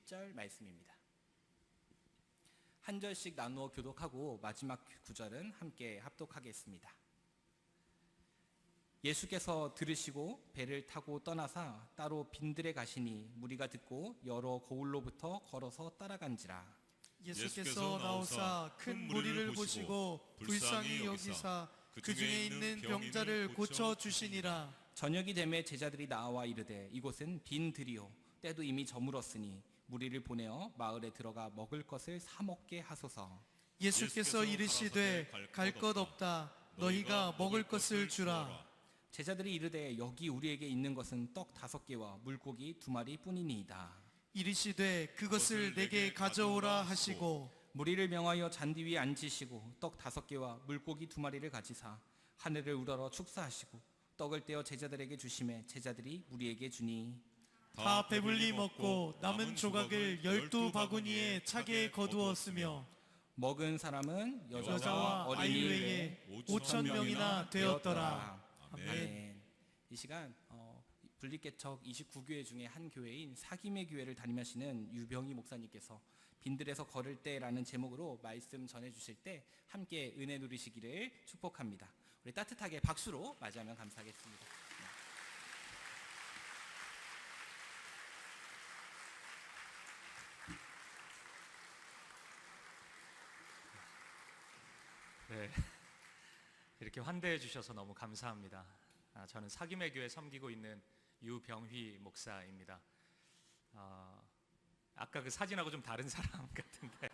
7절 말씀입니다. 한 절씩 나누어 교독하고 마지막 구절은 함께 합독하겠습니다. 예수께서 들으시고 배를 타고 떠나사 따로 빈들에 가시니 무리가 듣고 여러 고을로부터 걸어서 따라간지라. 예수께서 나오사 큰 무리를 보시고 불쌍히 여기사 그 중에 있는 병자를 고쳐 주시니라. 저녁이 되매 제자들이 나와 이르되 이곳은 빈 들이요 때도 이미 저물었으니 무리를 보내어 마을에 들어가 먹을 것을 사 먹게 하소서. 예수께서 이르시되 갈 것 없다. 너희가 먹을 것을 주라. 제자들이 이르되 여기 우리에게 있는 것은 떡 5개와 물고기 2마리 뿐이니이다. 이르시되 그것을 내게 가져오라 하시고 무리를 명하여 잔디 위에 앉으시고 떡 5개와 물고기 2마리를 가지사 하늘을 우러러 축사하시고 떡을 떼어 제자들에게 주시매 제자들이 무리에게 주니 다 배불리 먹고 남은 조각을 12바구니에 차게 거두었으며 먹은 사람은 여자와 아이 외에 5,000명이나 되었더라. 아멘. 이 시간 분립개척 29교회 중에 한 교회인 사김의 교회를 담임하시는 유병희 목사님께서 빈들에서 걸을 때라는 제목으로 말씀 전해주실 때 함께 은혜 누리시기를 축복합니다. 우리 따뜻하게 박수로 맞이하면 감사하겠습니다. 네, 이렇게 환대해 주셔서 너무 감사합니다. 저는 사김의 교회 섬기고 있는 유병휘 목사입니다. 아까 그 사진하고 좀 다른 사람 같은데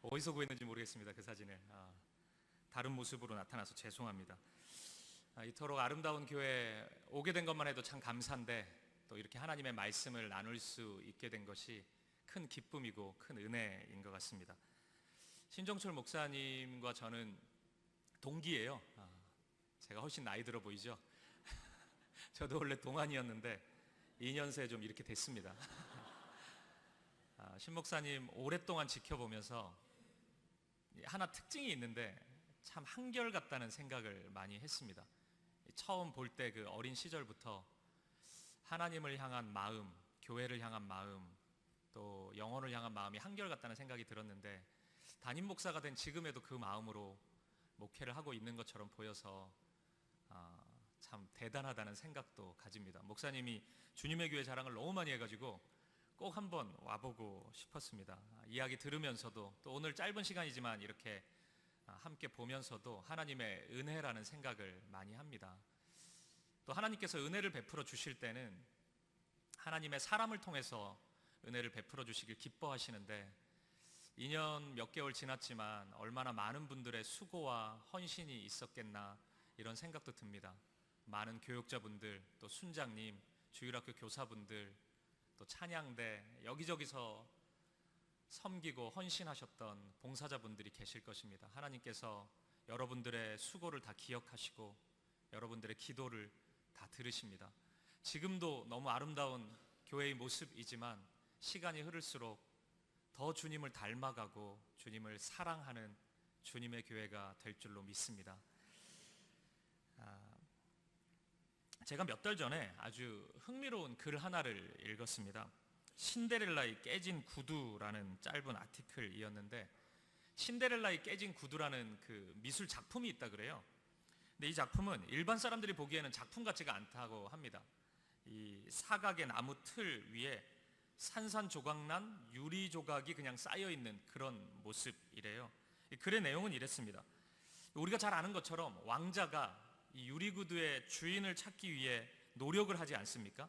어디서 구했는지 모르겠습니다. 그 사진을 다른 모습으로 나타나서 죄송합니다. 이토록 아름다운 교회 오게 된 것만 해도 참 감사한데 또 이렇게 하나님의 말씀을 나눌 수 있게 된 것이 큰 기쁨이고 큰 은혜인 것 같습니다. 신정철 목사님과 저는 동기예요. 제가 훨씬 나이 들어 보이죠? 저도 원래 동안이었는데 2년 새에 좀 이렇게 됐습니다. 신 목사님 오랫동안 지켜보면서 하나 특징이 있는데 참 한결같다는 생각을 많이 했습니다. 처음 볼 때 그 어린 시절부터 하나님을 향한 마음, 교회를 향한 마음, 또 영혼을 향한 마음이 한결같다는 생각이 들었는데 담임 목사가 된 지금에도 그 마음으로 목회를 하고 있는 것처럼 보여서 참 대단하다는 생각도 가집니다. 목사님이 주님의 교회 자랑을 너무 많이 해가지고 꼭 한번 와보고 싶었습니다. 이야기 들으면서도 또 오늘 짧은 시간이지만 이렇게 함께 보면서도 하나님의 은혜라는 생각을 많이 합니다. 또 하나님께서 은혜를 베풀어 주실 때는 하나님의 사람을 통해서 은혜를 베풀어 주시길 기뻐하시는데 2년 몇 개월 지났지만 얼마나 많은 분들의 수고와 헌신이 있었겠나 이런 생각도 듭니다. 많은 교육자분들, 또 순장님, 주일학교 교사분들, 또 찬양대 여기저기서 섬기고 헌신하셨던 봉사자분들이 계실 것입니다. 하나님께서 여러분들의 수고를 다 기억하시고 여러분들의 기도를 다 들으십니다. 지금도 너무 아름다운 교회의 모습이지만 시간이 흐를수록 더 주님을 닮아가고 주님을 사랑하는 주님의 교회가 될 줄로 믿습니다. 제가 몇 달 전에 아주 흥미로운 글 하나를 읽었습니다. 신데렐라의 깨진 구두라는 짧은 아티클이었는데 신데렐라의 깨진 구두라는 그 미술 작품이 있다 그래요. 근데 이 작품은 일반 사람들이 보기에는 작품 같지가 않다고 합니다. 이 사각의 나무 틀 위에 산산조각난 유리 조각이 그냥 쌓여있는 그런 모습이래요. 이 글의 내용은 이랬습니다. 우리가 잘 아는 것처럼 왕자가 이 유리구두의 주인을 찾기 위해 노력을 하지 않습니까?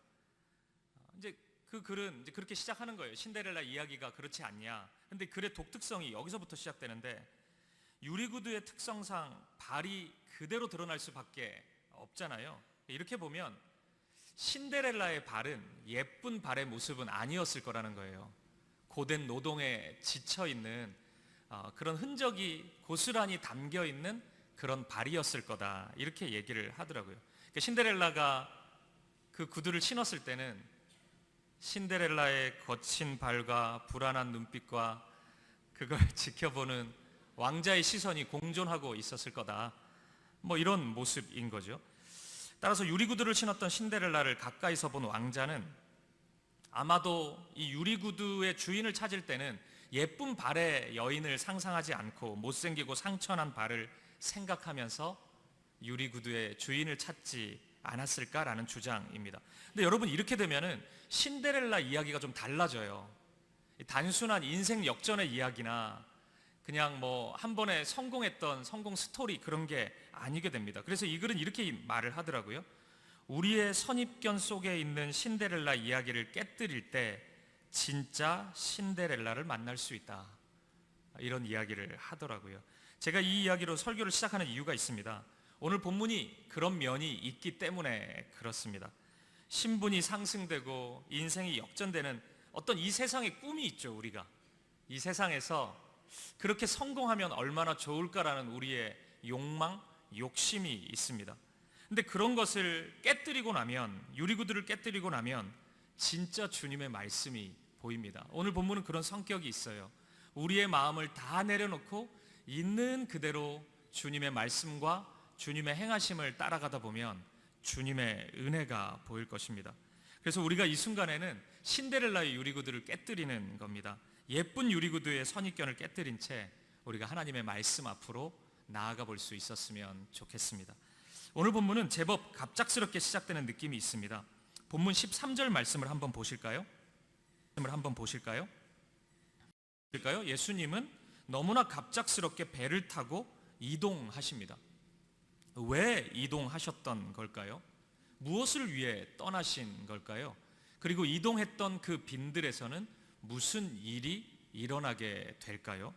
이제 그 글은 이제 그렇게 시작하는 거예요. 신데렐라 이야기가 그렇지 않냐. 근데 글의 독특성이 여기서부터 시작되는데 유리구두의 특성상 발이 그대로 드러날 수밖에 없잖아요. 이렇게 보면 신데렐라의 발은 예쁜 발의 모습은 아니었을 거라는 거예요. 고된 노동에 지쳐있는 그런 흔적이 고스란히 담겨있는 그런 발이었을 거다 이렇게 얘기를 하더라고요. 그러니까 신데렐라가 그 구두를 신었을 때는 신데렐라의 거친 발과 불안한 눈빛과 그걸 지켜보는 왕자의 시선이 공존하고 있었을 거다 뭐 이런 모습인 거죠. 따라서 유리구두를 신었던 신데렐라를 가까이서 본 왕자는 아마도 이 유리구두의 주인을 찾을 때는 예쁜 발의 여인을 상상하지 않고 못생기고 상처난 발을 생각하면서 유리구두의 주인을 찾지 않았을까라는 주장입니다. 근데 여러분, 이렇게 되면은 신데렐라 이야기가 좀 달라져요. 단순한 인생 역전의 이야기나 그냥 뭐 한 번에 성공했던 성공 스토리, 그런 게 아니게 됩니다. 그래서 이 글은 이렇게 말을 하더라고요. 우리의 선입견 속에 있는 신데렐라 이야기를 깨뜨릴 때 진짜 신데렐라를 만날 수 있다, 이런 이야기를 하더라고요. 제가 이 이야기로 설교를 시작하는 이유가 있습니다. 오늘 본문이 그런 면이 있기 때문에 그렇습니다. 신분이 상승되고 인생이 역전되는 어떤 이 세상의 꿈이 있죠. 우리가 이 세상에서 그렇게 성공하면 얼마나 좋을까라는 우리의 욕망, 욕심이 있습니다. 근데 그런 것을 깨뜨리고 나면, 유리구두를 깨뜨리고 나면 진짜 주님의 말씀이 보입니다. 오늘 본문은 그런 성격이 있어요. 우리의 마음을 다 내려놓고 있는 그대로 주님의 말씀과 주님의 행하심을 따라가다 보면 주님의 은혜가 보일 것입니다. 그래서 우리가 이 순간에는 신데렐라의 유리구두를 깨뜨리는 겁니다. 예쁜 유리구두의 선입견을 깨뜨린 채 우리가 하나님의 말씀 앞으로 나아가 볼 수 있었으면 좋겠습니다. 오늘 본문은 제법 갑작스럽게 시작되는 느낌이 있습니다. 본문 13절 말씀을 한번 보실까요? 예수님은 너무나 갑작스럽게 배를 타고 이동하십니다. 왜 이동하셨던 걸까요? 무엇을 위해 떠나신 걸까요? 그리고 이동했던 그 빈들에서는 무슨 일이 일어나게 될까요?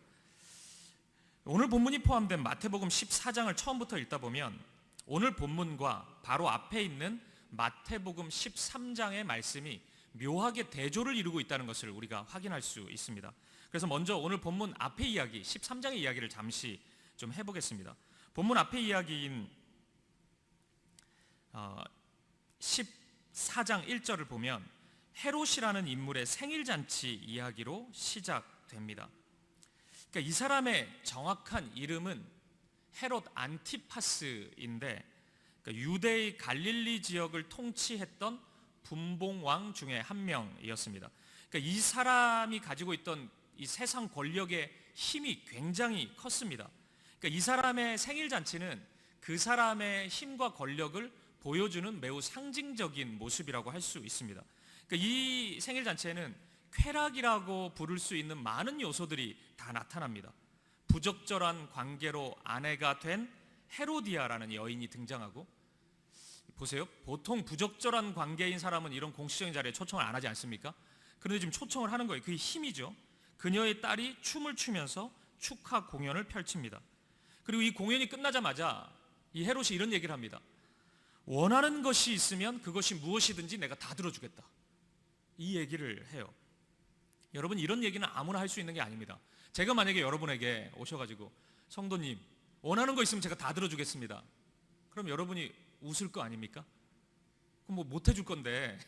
오늘 본문이 포함된 마태복음 14장을 처음부터 읽다 보면 오늘 본문과 바로 앞에 있는 마태복음 13장의 말씀이 묘하게 대조를 이루고 있다는 것을 우리가 확인할 수 있습니다. 그래서 먼저 오늘 본문 앞의 이야기, 13장의 이야기를 잠시 좀 해보겠습니다. 본문 앞의 이야기인 14장 1절을 보면 헤롯이라는 인물의 생일잔치 이야기로 시작됩니다. 그러니까 이 사람의 정확한 이름은 헤롯 안티파스인데, 그러니까 유대의 갈릴리 지역을 통치했던 분봉왕 중에 한 명이었습니다. 그러니까 이 사람이 가지고 있던 이 세상 권력의 힘이 굉장히 컸습니다. 그러니까 이 사람의 생일잔치는 그 사람의 힘과 권력을 보여주는 매우 상징적인 모습이라고 할 수 있습니다. 그러니까 이 생일잔치에는 쾌락이라고 부를 수 있는 많은 요소들이 다 나타납니다. 부적절한 관계로 아내가 된 헤로디아라는 여인이 등장하고, 보세요, 보통 부적절한 관계인 사람은 이런 공식적인 자리에 초청을 안 하지 않습니까? 그런데 지금 초청을 하는 거예요. 그게 힘이죠. 그녀의 딸이 춤을 추면서 축하 공연을 펼칩니다. 그리고 이 공연이 끝나자마자 이 헤롯이 이런 얘기를 합니다. 원하는 것이 있으면 그것이 무엇이든지 내가 다 들어주겠다, 이 얘기를 해요. 여러분, 이런 얘기는 아무나 할 수 있는 게 아닙니다. 제가 만약에 여러분에게 오셔가지고 성도님 원하는 거 있으면 제가 다 들어주겠습니다, 그럼 여러분이 웃을 거 아닙니까? 그럼 뭐 못 해줄 건데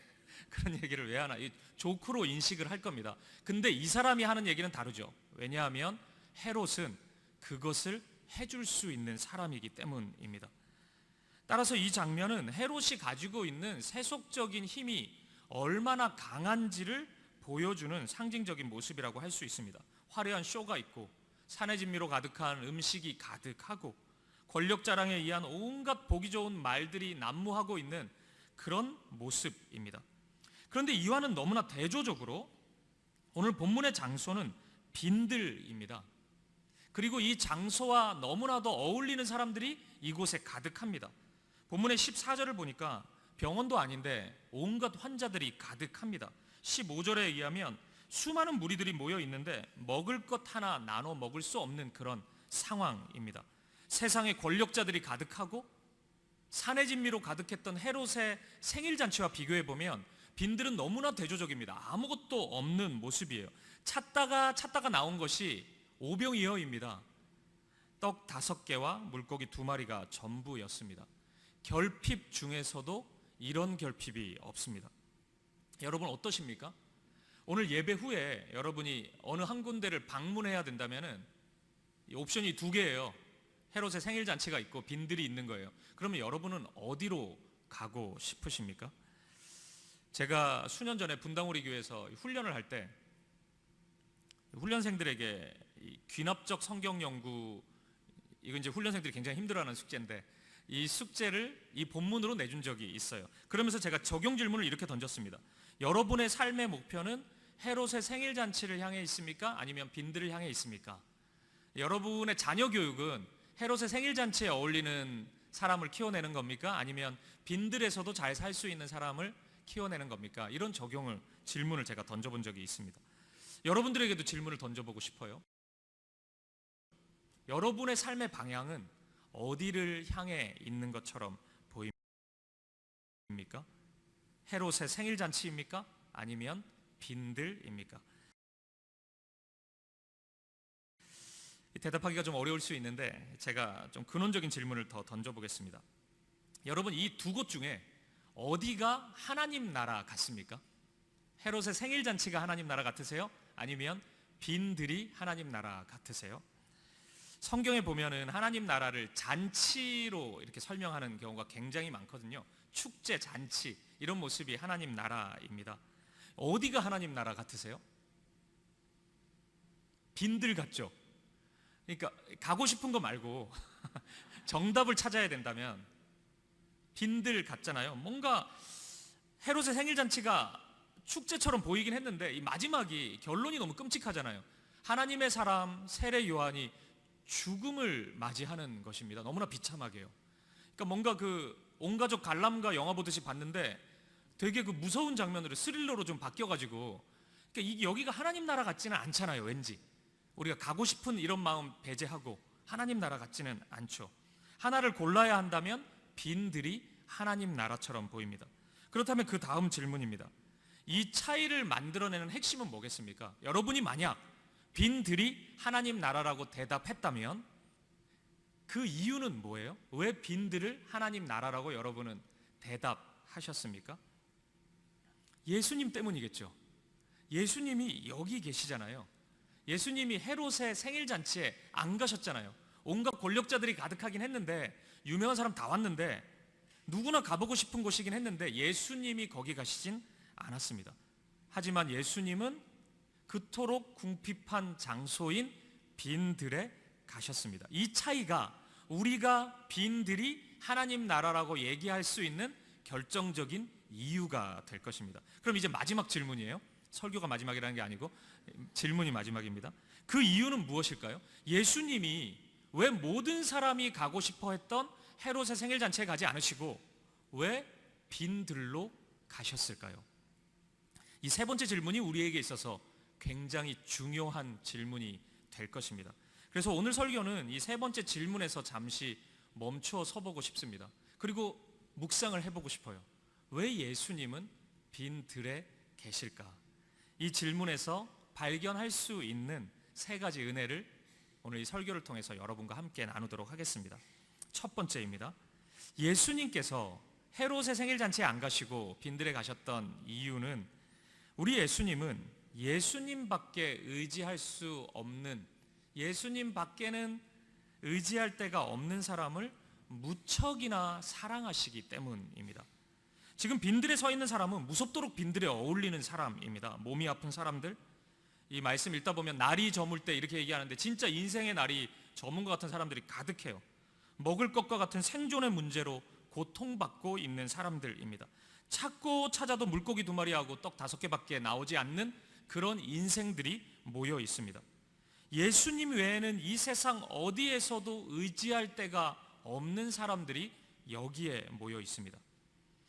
그런 얘기를 왜 하나, 조크로 인식을 할 겁니다. 근데 이 사람이 하는 얘기는 다르죠. 왜냐하면 헤롯은 그것을 해줄 수 있는 사람이기 때문입니다. 따라서 이 장면은 헤롯이 가지고 있는 세속적인 힘이 얼마나 강한지를 보여주는 상징적인 모습이라고 할 수 있습니다. 화려한 쇼가 있고 산의 진미로 가득한 음식이 가득하고 권력 자랑에 의한 온갖 보기 좋은 말들이 난무하고 있는 그런 모습입니다. 그런데 이와는 너무나 대조적으로 오늘 본문의 장소는 빈들입니다. 그리고 이 장소와 너무나도 어울리는 사람들이 이곳에 가득합니다. 본문의 14절을 보니까 병원도 아닌데 온갖 환자들이 가득합니다. 15절에 의하면 수많은 무리들이 모여 있는데 먹을 것 하나 나눠 먹을 수 없는 그런 상황입니다. 세상의 권력자들이 가득하고 산의 진미로 가득했던 헤롯의 생일잔치와 비교해 보면 빈들은 너무나 대조적입니다. 아무것도 없는 모습이에요. 찾다가 나온 것이 오병이어입니다. 떡 5개와 물고기 2마리가 전부였습니다. 결핍 중에서도 이런 결핍이 없습니다. 여러분 어떠십니까? 오늘 예배 후에 여러분이 어느 한 군데를 방문해야 된다면 옵션이 2개예요. 헤롯의 생일잔치가 있고 빈들이 있는 거예요. 그러면 여러분은 어디로 가고 싶으십니까? 제가 수년 전에 분당우리 교회에서 훈련을 할 때 훈련생들에게 이 귀납적 성경 연구, 이건 이제 훈련생들이 굉장히 힘들어하는 숙제인데 이 숙제를 이 본문으로 내준 적이 있어요. 그러면서 제가 적용 질문을 이렇게 던졌습니다. 여러분의 삶의 목표는 헤롯의 생일 잔치를 향해 있습니까? 아니면 빈들을 향해 있습니까? 여러분의 자녀 교육은 헤롯의 생일 잔치에 어울리는 사람을 키워내는 겁니까? 아니면 빈들에서도 잘 살 수 있는 사람을 키워내는 겁니까? 이런 질문을 제가 던져본 적이 있습니다. 여러분들에게도 질문을 던져보고 싶어요. 여러분의 삶의 방향은 어디를 향해 있는 것처럼 보입니까? 헤롯의 생일 잔치입니까? 아니면 빈들입니까? 대답하기가 좀 어려울 수 있는데 제가 좀 근원적인 질문을 더 던져보겠습니다. 여러분, 이 두 곳 중에 어디가 하나님 나라 같습니까? 헤롯의 생일 잔치가 하나님 나라 같으세요? 아니면 빈들이 하나님 나라 같으세요? 성경에 보면은 하나님 나라를 잔치로 이렇게 설명하는 경우가 굉장히 많거든요. 축제, 잔치, 이런 모습이 하나님 나라입니다. 어디가 하나님 나라 같으세요? 빈들 같죠? 그러니까 가고 싶은 거 말고 정답을 찾아야 된다면 빈들 같잖아요. 뭔가 헤롯의 생일 잔치가 축제처럼 보이긴 했는데 이 마지막이 결론이 너무 끔찍하잖아요. 하나님의 사람 세례 요한이 죽음을 맞이하는 것입니다. 너무나 비참하게요. 그러니까 뭔가 그 온 가족 관람가 영화 보듯이 봤는데 되게 그 무서운 장면으로 스릴러로 좀 바뀌어가지고, 그러니까 여기가 하나님 나라 같지는 않잖아요. 왠지 우리가 가고 싶은 이런 마음 배제하고 하나님 나라 같지는 않죠. 하나를 골라야 한다면 빈들이 하나님 나라처럼 보입니다. 그렇다면 그 다음 질문입니다. 이 차이를 만들어내는 핵심은 뭐겠습니까? 여러분이 만약 빈들이 하나님 나라라고 대답했다면 그 이유는 뭐예요? 왜 빈들을 하나님 나라라고 여러분은 대답하셨습니까? 예수님 때문이겠죠. 예수님이 여기 계시잖아요. 예수님이 헤롯의 생일 잔치에 안 가셨잖아요. 온갖 권력자들이 가득하긴 했는데, 유명한 사람 다 왔는데, 누구나 가보고 싶은 곳이긴 했는데 예수님이 거기 가시진 않았습니다. 하지만 예수님은 그토록 궁핍한 장소인 빈들에 가셨습니다. 이 차이가 우리가 빈들이 하나님 나라라고 얘기할 수 있는 결정적인 이유가 될 것입니다. 그럼 이제 마지막 질문이에요. 설교가 마지막이라는 게 아니고 질문이 마지막입니다. 그 이유는 무엇일까요? 예수님이 왜 모든 사람이 가고 싶어 했던 헤롯의 생일 잔치에 가지 않으시고 왜 빈들로 가셨을까요? 이 세 번째 질문이 우리에게 있어서 굉장히 중요한 질문이 될 것입니다. 그래서 오늘 설교는 이 세 번째 질문에서 잠시 멈추어 서보고 싶습니다. 그리고 묵상을 해보고 싶어요. 왜 예수님은 빈들에 계실까? 이 질문에서 발견할 수 있는 세 가지 은혜를 오늘 이 설교를 통해서 여러분과 함께 나누도록 하겠습니다. 첫 번째입니다. 예수님께서 헤롯의 생일 잔치에 안 가시고 빈들에 가셨던 이유는, 우리 예수님은 예수님밖에 의지할 수 없는, 예수님 밖에는 의지할 데가 없는 사람을 무척이나 사랑하시기 때문입니다. 지금 빈들에 서 있는 사람은 무섭도록 빈들에 어울리는 사람입니다. 몸이 아픈 사람들, 이 말씀 읽다 보면 날이 저물 때 이렇게 얘기하는데 진짜 인생의 날이 저문 것 같은 사람들이 가득해요. 먹을 것과 같은 생존의 문제로 고통받고 있는 사람들입니다. 찾고 찾아도 물고기 2마리하고 떡 5개밖에 나오지 않는 그런 인생들이 모여 있습니다. 예수님 외에는 이 세상 어디에서도 의지할 데가 없는 사람들이 여기에 모여 있습니다.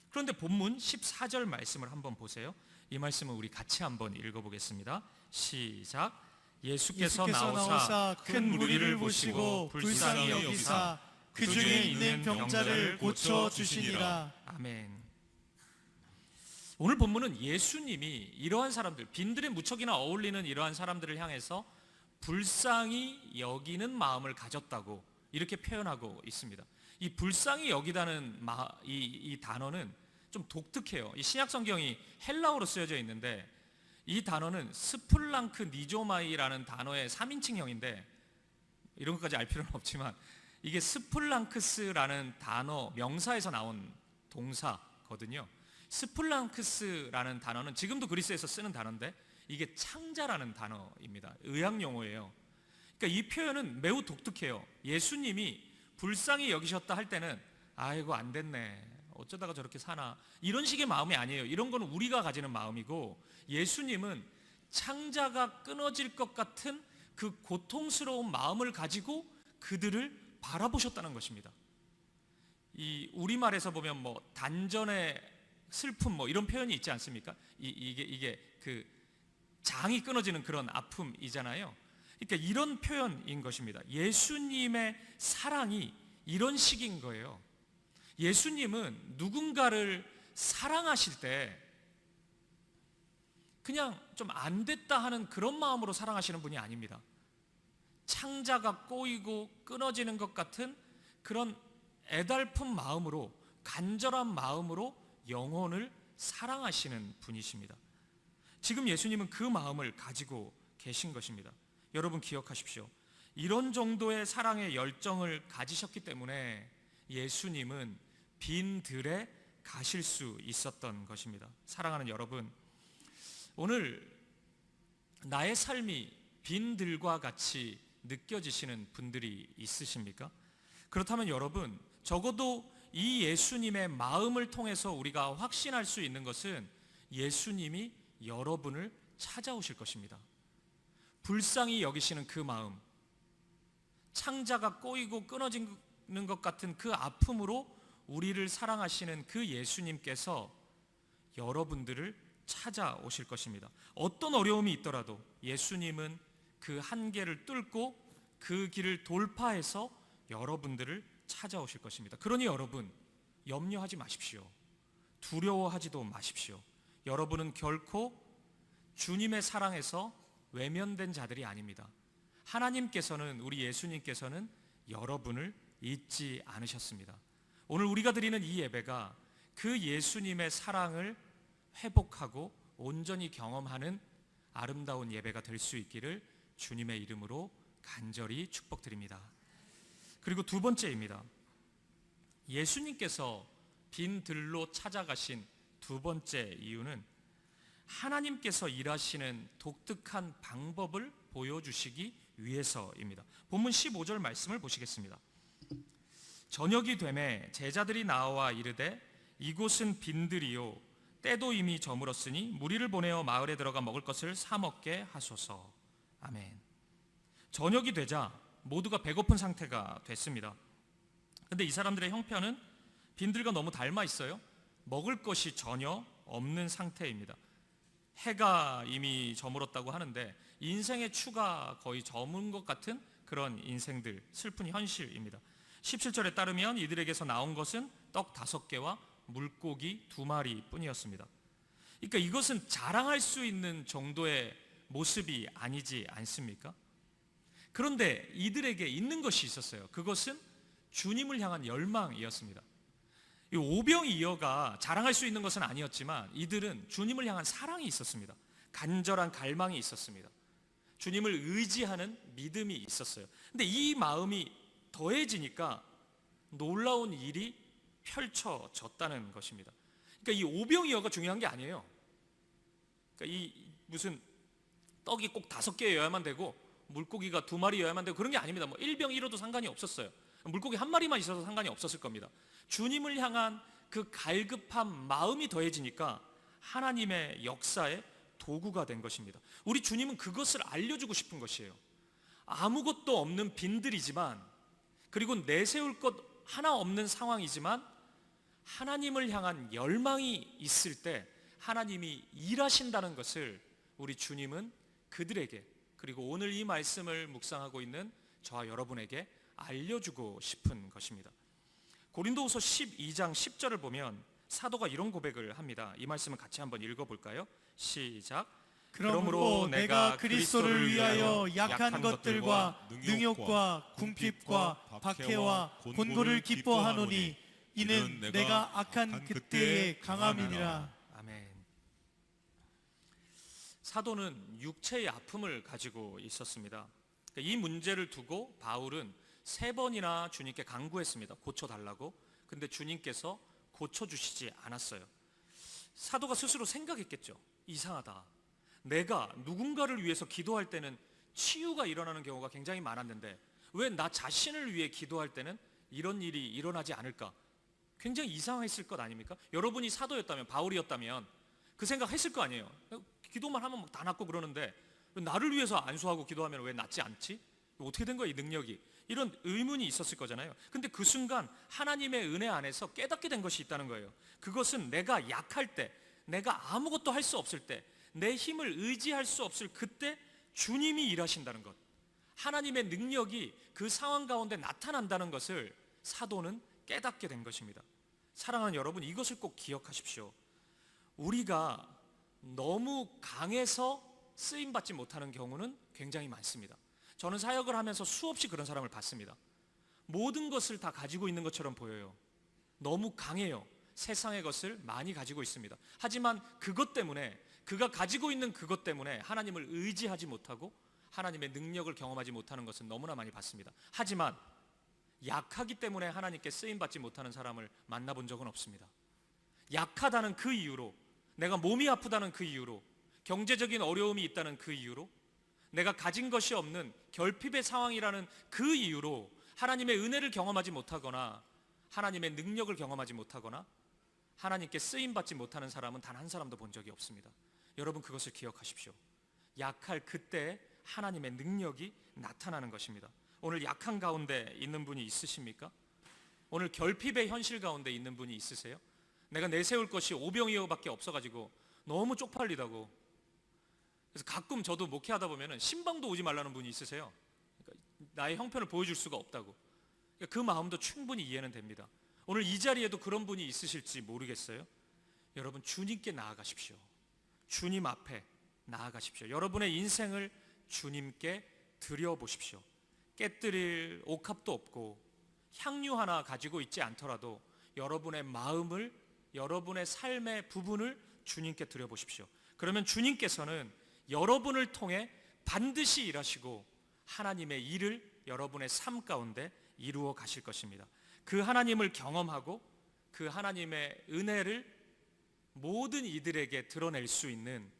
그런데 본문 14절 말씀을 한번 보세요. 이 말씀을 우리 같이 한번 읽어보겠습니다. 시작. 예수께서 나오사 큰 무리를 보시고 불쌍히 여기사 그 중에 있는 병자를 고쳐주시니라. 아멘. 오늘 본문은 예수님이 이러한 사람들, 빈들에 무척이나 어울리는 이러한 사람들을 향해서 불쌍히 여기는 마음을 가졌다고 이렇게 표현하고 있습니다. 이 불쌍히 여기다는 이 단어는 좀 독특해요. 이 신약 성경이 헬라어로 쓰여져 있는데 이 단어는 스플랑크 니조마이라는 단어의 3인칭형인데, 이런 것까지 알 필요는 없지만 이게 스플랑크스라는 단어 명사에서 나온 동사거든요. 스플랑크스라는 단어는 지금도 그리스에서 쓰는 단어인데 이게 창자라는 단어입니다. 의학 용어예요. 그러니까 이 표현은 매우 독특해요. 예수님이 불쌍히 여기셨다 할 때는 아이고 안 됐네, 어쩌다가 저렇게 사나, 이런 식의 마음이 아니에요. 이런 건 우리가 가지는 마음이고, 예수님은 창자가 끊어질 것 같은 그 고통스러운 마음을 가지고 그들을 바라보셨다는 것입니다. 이 우리말에서 보면 뭐 단전의 슬픔 뭐 이런 표현이 있지 않습니까? 이게 그 장이 끊어지는 그런 아픔이잖아요. 그러니까 이런 표현인 것입니다. 예수님의 사랑이 이런 식인 거예요. 예수님은 누군가를 사랑하실 때 그냥 좀 안 됐다 하는 그런 마음으로 사랑하시는 분이 아닙니다. 창자가 꼬이고 끊어지는 것 같은 그런 애달픈 마음으로, 간절한 마음으로 영혼을 사랑하시는 분이십니다. 지금 예수님은 그 마음을 가지고 계신 것입니다. 여러분 기억하십시오. 이런 정도의 사랑의 열정을 가지셨기 때문에 예수님은 빈 들에 가실 수 있었던 것입니다. 사랑하는 여러분, 오늘 나의 삶이 빈 들과 같이 느껴지시는 분들이 있으십니까? 그렇다면 여러분, 적어도 이 예수님의 마음을 통해서 우리가 확신할 수 있는 것은 예수님이 여러분을 찾아오실 것입니다. 불쌍히 여기시는 그 마음, 창자가 꼬이고 끊어지는 것 같은 그 아픔으로 우리를 사랑하시는 그 예수님께서 여러분들을 찾아오실 것입니다. 어떤 어려움이 있더라도 예수님은 그 한계를 뚫고 그 길을 돌파해서 여러분들을 찾아오실 것입니다. 그러니 여러분, 염려하지 마십시오. 두려워하지도 마십시오. 여러분은 결코 주님의 사랑에서 외면된 자들이 아닙니다. 하나님께서는, 우리 예수님께서는 여러분을 잊지 않으셨습니다. 오늘 우리가 드리는 이 예배가 그 예수님의 사랑을 회복하고 온전히 경험하는 아름다운 예배가 될 수 있기를 주님의 이름으로 간절히 축복드립니다. 그리고 두 번째입니다. 예수님께서 빈 들로 찾아가신 두 번째 이유는 하나님께서 일하시는 독특한 방법을 보여주시기 위해서입니다. 본문 15절 말씀을 보시겠습니다. 저녁이 되매 제자들이 나와 이르되 이곳은 빈들이요 때도 이미 저물었으니 무리를 보내어 마을에 들어가 먹을 것을 사 먹게 하소서. 아멘. 저녁이 되자 모두가 배고픈 상태가 됐습니다. 근데 이 사람들의 형편은 빈들과 너무 닮아 있어요. 먹을 것이 전혀 없는 상태입니다. 해가 이미 저물었다고 하는데 인생의 추가 거의 저문 것 같은 그런 인생들, 슬픈 현실입니다. 17절에 따르면 이들에게서 나온 것은 떡 5개와 물고기 2마리 뿐이었습니다. 그러니까 이것은 자랑할 수 있는 정도의 모습이 아니지 않습니까? 그런데 이들에게 있는 것이 있었어요. 그것은 주님을 향한 열망이었습니다. 이 오병이어가 자랑할 수 있는 것은 아니었지만 이들은 주님을 향한 사랑이 있었습니다. 간절한 갈망이 있었습니다. 주님을 의지하는 믿음이 있었어요. 근데 이 마음이 더해지니까 놀라운 일이 펼쳐졌다는 것입니다. 그러니까 이 오병이어가 중요한 게 아니에요. 그러니까 이 무슨 떡이 꼭 5개여야만 되고 물고기가 2마리여야만 되고 그런 게 아닙니다. 뭐 1병 1호도 상관이 없었어요. 물고기 1마리만 있어서 상관이 없었을 겁니다. 주님을 향한 그 갈급한 마음이 더해지니까 하나님의 역사의 도구가 된 것입니다. 우리 주님은 그것을 알려주고 싶은 것이에요. 아무것도 없는 빈들이지만, 그리고 내세울 것 하나 없는 상황이지만 하나님을 향한 열망이 있을 때 하나님이 일하신다는 것을 우리 주님은 그들에게, 그리고 오늘 이 말씀을 묵상하고 있는 저와 여러분에게 알려주고 싶은 것입니다. 고린도후서 12장 10절을 보면 사도가 이런 고백을 합니다. 이 말씀을 같이 한번 읽어볼까요? 시작. 그러므로 내가 그리스도를 위하여 약한 것들과 능욕과 궁핍과 박해와 곤고를 기뻐하노니 이는 내가 악한 그때의 강함이니라. 아멘. 사도는 육체의 아픔을 가지고 있었습니다. 이 문제를 두고 바울은 3번이나 주님께 간구했습니다. 고쳐달라고. 근데 주님께서 고쳐주시지 않았어요. 사도가 스스로 생각했겠죠. 이상하다. 내가 누군가를 위해서 기도할 때는 치유가 일어나는 경우가 굉장히 많았는데 왜 나 자신을 위해 기도할 때는 이런 일이 일어나지 않을까? 굉장히 이상했을 것 아닙니까? 여러분이 사도였다면, 바울이었다면 그 생각했을 거 아니에요. 기도만 하면 다 낫고 그러는데 나를 위해서 안수하고 기도하면 왜 낫지 않지? 어떻게 된 거야 이 능력이? 이런 의문이 있었을 거잖아요. 근데 그 순간 하나님의 은혜 안에서 깨닫게 된 것이 있다는 거예요. 그것은 내가 약할 때, 내가 아무것도 할 수 없을 때, 내 힘을 의지할 수 없을 그때 주님이 일하신다는 것, 하나님의 능력이 그 상황 가운데 나타난다는 것을 사도는 깨닫게 된 것입니다. 사랑하는 여러분, 이것을 꼭 기억하십시오. 우리가 너무 강해서 쓰임받지 못하는 경우는 굉장히 많습니다. 저는 사역을 하면서 수없이 그런 사람을 봤습니다. 모든 것을 다 가지고 있는 것처럼 보여요. 너무 강해요. 세상의 것을 많이 가지고 있습니다. 하지만 그것 때문에, 그가 가지고 있는 그것 때문에 하나님을 의지하지 못하고 하나님의 능력을 경험하지 못하는 것은 너무나 많이 봤습니다. 하지만 약하기 때문에 하나님께 쓰임받지 못하는 사람을 만나본 적은 없습니다. 약하다는 그 이유로, 내가 몸이 아프다는 그 이유로, 경제적인 어려움이 있다는 그 이유로, 내가 가진 것이 없는 결핍의 상황이라는 그 이유로 하나님의 은혜를 경험하지 못하거나 하나님의 능력을 경험하지 못하거나 하나님께 쓰임받지 못하는 사람은 단 한 사람도 본 적이 없습니다. 여러분, 그것을 기억하십시오. 약할 그때 하나님의 능력이 나타나는 것입니다. 오늘 약한 가운데 있는 분이 있으십니까? 오늘 결핍의 현실 가운데 있는 분이 있으세요? 내가 내세울 것이 오병이어밖에 없어가지고 너무 쪽팔리다고. 그래서 가끔 저도 목회하다 보면은 신방도 오지 말라는 분이 있으세요. 그러니까 나의 형편을 보여줄 수가 없다고. 그러니까 그 마음도 충분히 이해는 됩니다. 오늘 이 자리에도 그런 분이 있으실지 모르겠어요. 여러분, 주님께 나아가십시오. 주님 앞에 나아가십시오. 여러분의 인생을 주님께 드려보십시오. 깨뜨릴 옥합도 없고 향유 하나 가지고 있지 않더라도 여러분의 마음을, 여러분의 삶의 부분을 주님께 드려보십시오. 그러면 주님께서는 여러분을 통해 반드시 일하시고 하나님의 일을 여러분의 삶 가운데 이루어 가실 것입니다. 그 하나님을 경험하고 그 하나님의 은혜를 모든 이들에게 드러낼 수 있는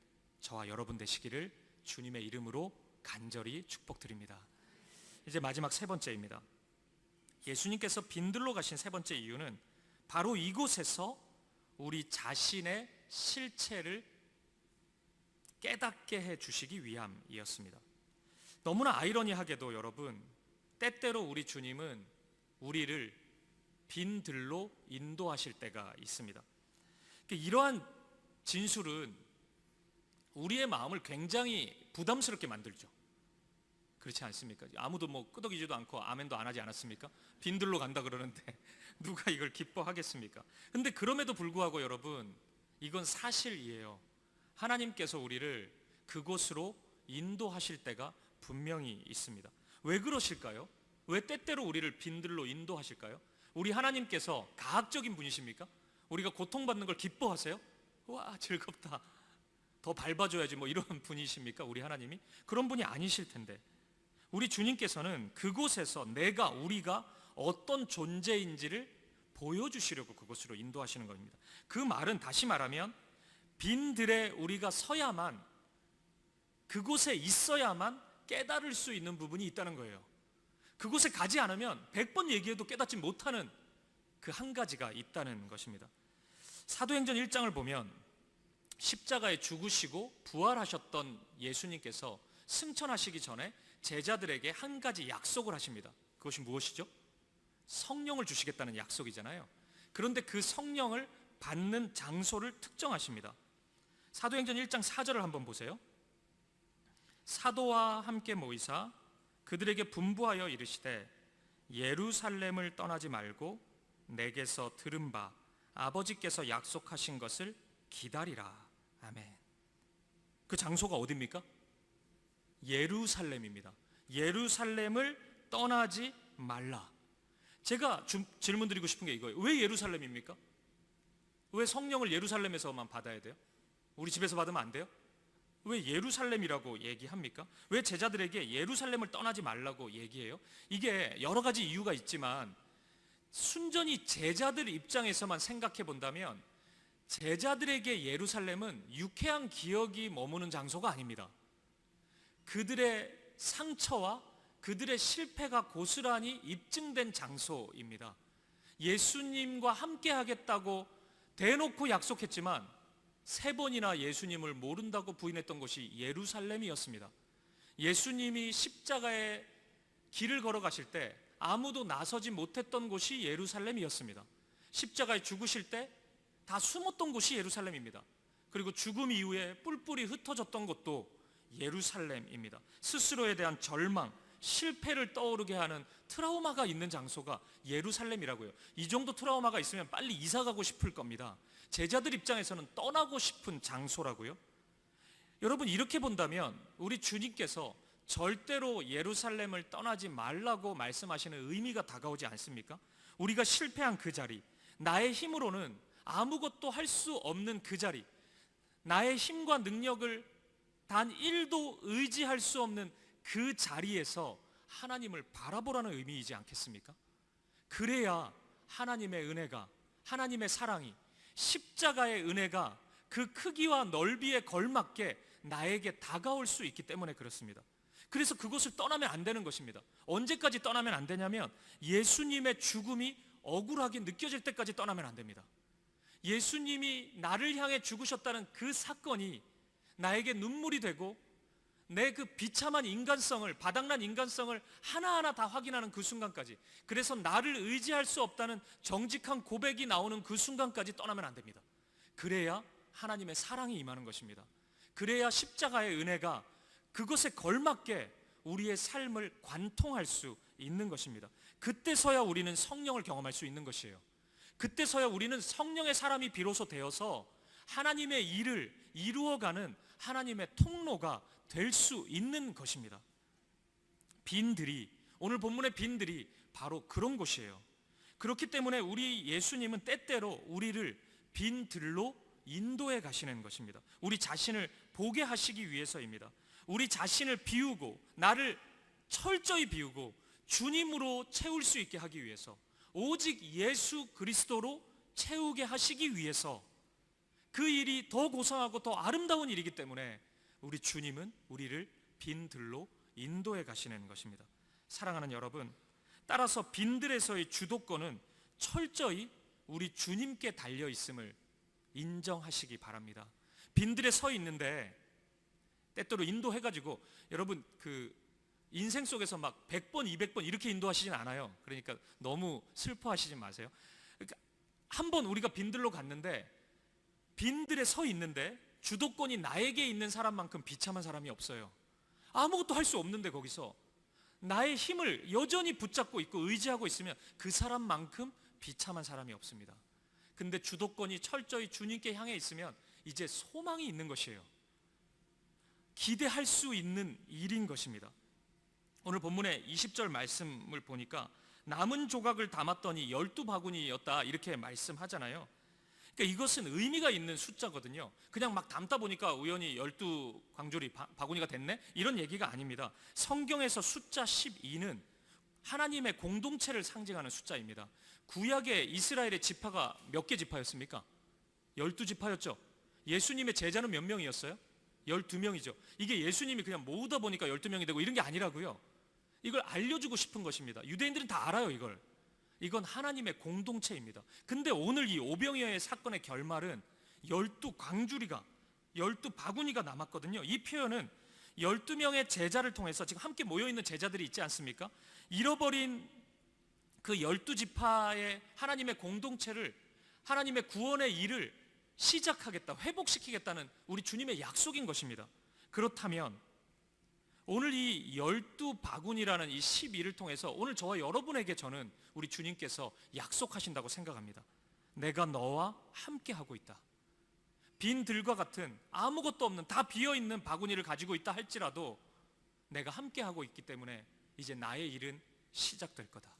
저와 여러분 되시기를 주님의 이름으로 간절히 축복드립니다. 이제 마지막 세 번째입니다. 예수님께서 빈들로 가신 세 번째 이유는 바로 이곳에서 우리 자신의 실체를 깨닫게 해 주시기 위함이었습니다. 너무나 아이러니하게도 여러분, 때때로 우리 주님은 우리를 빈들로 인도하실 때가 있습니다. 이러한 진술은 우리의 마음을 굉장히 부담스럽게 만들죠. 그렇지 않습니까? 아무도 뭐 끄덕이지도 않고 아멘도 안 하지 않았습니까? 빈들로 간다 그러는데 누가 이걸 기뻐하겠습니까? 근데 그럼에도 불구하고 여러분, 이건 사실이에요. 하나님께서 우리를 그곳으로 인도하실 때가 분명히 있습니다. 왜 그러실까요? 왜 때때로 우리를 빈들로 인도하실까요? 우리 하나님께서 가학적인 분이십니까? 우리가 고통받는 걸 기뻐하세요? 와, 즐겁다, 더 밟아줘야지, 뭐 이런 분이십니까? 우리 하나님이? 그런 분이 아니실 텐데, 우리 주님께서는 그곳에서 우리가 어떤 존재인지를 보여주시려고 그곳으로 인도하시는 겁니다. 그 말은 다시 말하면 빈들에 우리가 서야만, 그곳에 있어야만 깨달을 수 있는 부분이 있다는 거예요. 그곳에 가지 않으면 100번 얘기해도 깨닫지 못하는 그 한 가지가 있다는 것입니다. 사도행전 1장을 보면 십자가에 죽으시고 부활하셨던 예수님께서 승천하시기 전에 제자들에게 한 가지 약속을 하십니다. 그것이 무엇이죠? 성령을 주시겠다는 약속이잖아요. 그런데 그 성령을 받는 장소를 특정하십니다. 사도행전 1장 4절을 한번 보세요. 사도와 함께 모이사 그들에게 분부하여 이르시되 예루살렘을 떠나지 말고 내게서 들은 바 아버지께서 약속하신 것을 기다리라. 아멘. 그 장소가 어디입니까? 예루살렘입니다. 예루살렘을 떠나지 말라. 제가 질문 드리고 싶은 게 이거예요. 왜 예루살렘입니까? 왜 성령을 예루살렘에서만 받아야 돼요? 우리 집에서 받으면 안 돼요? 왜 예루살렘이라고 얘기합니까? 왜 제자들에게 예루살렘을 떠나지 말라고 얘기해요? 이게 여러 가지 이유가 있지만 순전히 제자들 입장에서만 생각해 본다면 제자들에게 예루살렘은 유쾌한 기억이 머무는 장소가 아닙니다. 그들의 상처와 그들의 실패가 고스란히 입증된 장소입니다. 예수님과 함께 하겠다고 대놓고 약속했지만 3번이나 예수님을 모른다고 부인했던 곳이 예루살렘이었습니다. 예수님이 십자가의 길을 걸어가실 때 아무도 나서지 못했던 곳이 예루살렘이었습니다. 십자가에 죽으실 때 다 숨었던 곳이 예루살렘입니다. 그리고 죽음 이후에 뿔뿔이 흩어졌던 곳도 예루살렘입니다. 스스로에 대한 절망, 실패를 떠오르게 하는 트라우마가 있는 장소가 예루살렘이라고요. 이 정도 트라우마가 있으면 빨리 이사 가고 싶을 겁니다. 제자들 입장에서는 떠나고 싶은 장소라고요. 여러분, 이렇게 본다면 우리 주님께서 절대로 예루살렘을 떠나지 말라고 말씀하시는 의미가 다가오지 않습니까? 우리가 실패한 그 자리, 나의 힘으로는 아무것도 할 수 없는 그 자리, 나의 힘과 능력을 단 1도 의지할 수 없는 그 자리에서 하나님을 바라보라는 의미이지 않겠습니까? 그래야 하나님의 은혜가, 하나님의 사랑이, 십자가의 은혜가 그 크기와 넓이에 걸맞게 나에게 다가올 수 있기 때문에 그렇습니다. 그래서 그곳을 떠나면 안 되는 것입니다. 언제까지 떠나면 안 되냐면 예수님의 죽음이 억울하게 느껴질 때까지 떠나면 안 됩니다. 예수님이 나를 향해 죽으셨다는 그 사건이 나에게 눈물이 되고 내 그 비참한 인간성을, 바닥난 인간성을 하나하나 다 확인하는 그 순간까지, 그래서 나를 의지할 수 없다는 정직한 고백이 나오는 그 순간까지 떠나면 안 됩니다. 그래야 하나님의 사랑이 임하는 것입니다. 그래야 십자가의 은혜가 그것에 걸맞게 우리의 삶을 관통할 수 있는 것입니다. 그때서야 우리는 성령을 경험할 수 있는 것이에요. 그때서야 우리는 성령의 사람이 비로소 되어서 하나님의 일을 이루어가는 하나님의 통로가 될 수 있는 것입니다. 빈들이, 오늘 본문의 빈들이 바로 그런 곳이에요. 그렇기 때문에 우리 예수님은 때때로 우리를 빈들로 인도해 가시는 것입니다. 우리 자신을 보게 하시기 위해서입니다. 우리 자신을 비우고, 나를 철저히 비우고 주님으로 채울 수 있게 하기 위해서, 오직 예수 그리스도로 채우게 하시기 위해서, 그 일이 더 고상하고 더 아름다운 일이기 때문에 우리 주님은 우리를 빈들로 인도해 가시는 것입니다. 사랑하는 여러분, 따라서 빈들에서의 주도권은 철저히 우리 주님께 달려 있음을 인정하시기 바랍니다. 빈들에 서 있는데 때때로 인도해가지고, 여러분 그 인생 속에서 막 100번, 200번 이렇게 인도하시진 않아요. 그러니까 너무 슬퍼하시지 마세요. 그러니까 한번 우리가 빈들로 갔는데, 빈들에 서 있는데 주도권이 나에게 있는 사람만큼 비참한 사람이 없어요. 아무것도 할 수 없는데 거기서 나의 힘을 여전히 붙잡고 있고 의지하고 있으면 그 사람만큼 비참한 사람이 없습니다. 근데 주도권이 철저히 주님께 향해 있으면 이제 소망이 있는 것이에요. 기대할 수 있는 일인 것입니다. 오늘 본문의 20절 말씀을 보니까 남은 조각을 담았더니 12바구니였다 이렇게 말씀하잖아요. 그러니까 이것은 의미가 있는 숫자거든요. 그냥 막 담다 보니까 우연히 12광조리 바구니가 됐네? 이런 얘기가 아닙니다. 성경에서 숫자 12는 하나님의 공동체를 상징하는 숫자입니다. 구약의 이스라엘의 지파가 몇 개 지파였습니까? 12지파였죠. 예수님의 제자는 몇 명이었어요? 12명이죠. 이게 예수님이 그냥 모으다 보니까 12명이 되고 이런 게 아니라고요. 이걸 알려주고 싶은 것입니다. 유대인들은 다 알아요, 이걸. 이건 하나님의 공동체입니다. 근데 오늘 이 오병이어의 사건의 결말은 12광주리가, 12바구니가 남았거든요. 이 표현은 12명의 제자를 통해서 지금 함께 모여있는 제자들이 있지 않습니까? 잃어버린 그 12지파의 하나님의 공동체를, 하나님의 구원의 일을 시작하겠다, 회복시키겠다는 우리 주님의 약속인 것입니다. 그렇다면 오늘 이 12바구니라는 이 12를 통해서 오늘 저와 여러분에게 저는 우리 주님께서 약속하신다고 생각합니다. 내가 너와 함께 하고 있다. 빈 들과 같은 아무것도 없는 다 비어있는 바구니를 가지고 있다 할지라도 내가 함께 하고 있기 때문에 이제 나의 일은 시작될 거다.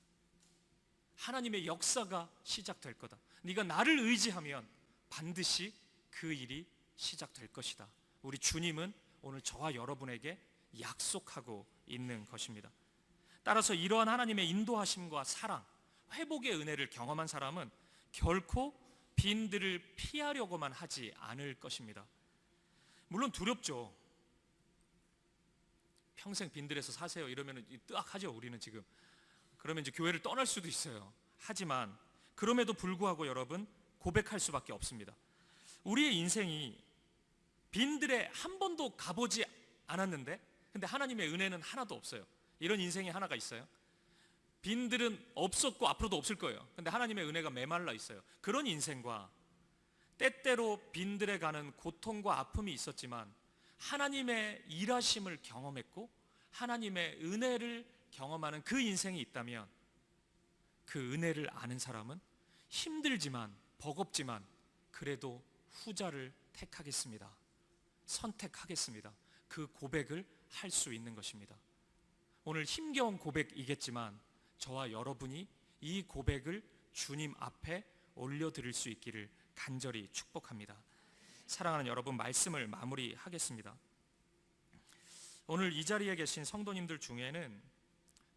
하나님의 역사가 시작될 거다. 네가 나를 의지하면 반드시 그 일이 시작될 것이다. 우리 주님은 오늘 저와 여러분에게 약속하고 있는 것입니다. 따라서 이러한 하나님의 인도하심과 사랑, 회복의 은혜를 경험한 사람은 결코 빈들을 피하려고만 하지 않을 것입니다. 물론 두렵죠. 평생 빈들에서 사세요 이러면 뜨악하죠. 우리는 지금 그러면 이제 교회를 떠날 수도 있어요. 하지만 그럼에도 불구하고 여러분 고백할 수밖에 없습니다. 우리의 인생이 빈들에 한 번도 가보지 않았는데 근데 하나님의 은혜는 하나도 없어요. 이런 인생이 하나가 있어요. 빈들은 없었고 앞으로도 없을 거예요. 근데 하나님의 은혜가 메말라 있어요. 그런 인생과 때때로 빈들에 가는 고통과 아픔이 있었지만 하나님의 일하심을 경험했고 하나님의 은혜를 경험하는 그 인생이 있다면 그 은혜를 아는 사람은 힘들지만 버겁지만 그래도 후자를 택하겠습니다. 선택하겠습니다. 그 고백을 할 수 있는 것입니다. 오늘 힘겨운 고백이겠지만 저와 여러분이 이 고백을 주님 앞에 올려드릴 수 있기를 간절히 축복합니다. 사랑하는 여러분, 말씀을 마무리하겠습니다. 오늘 이 자리에 계신 성도님들 중에는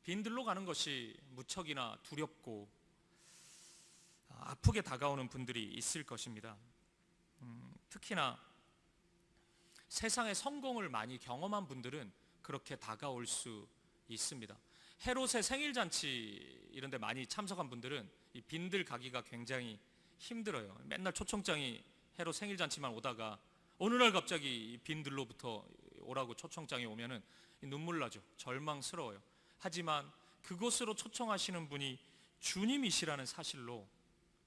빈들로 가는 것이 무척이나 두렵고 아프게 다가오는 분들이 있을 것입니다. 특히나 세상의 성공을 많이 경험한 분들은 그렇게 다가올 수 있습니다. 헤롯의 생일잔치 이런 데 많이 참석한 분들은 이 빈들 가기가 굉장히 힘들어요. 맨날 초청장이 헤롯 생일잔치만 오다가 어느 날 갑자기 빈들로부터 오라고 초청장이 오면은 눈물 나죠. 절망스러워요. 하지만 그곳으로 초청하시는 분이 주님이시라는 사실로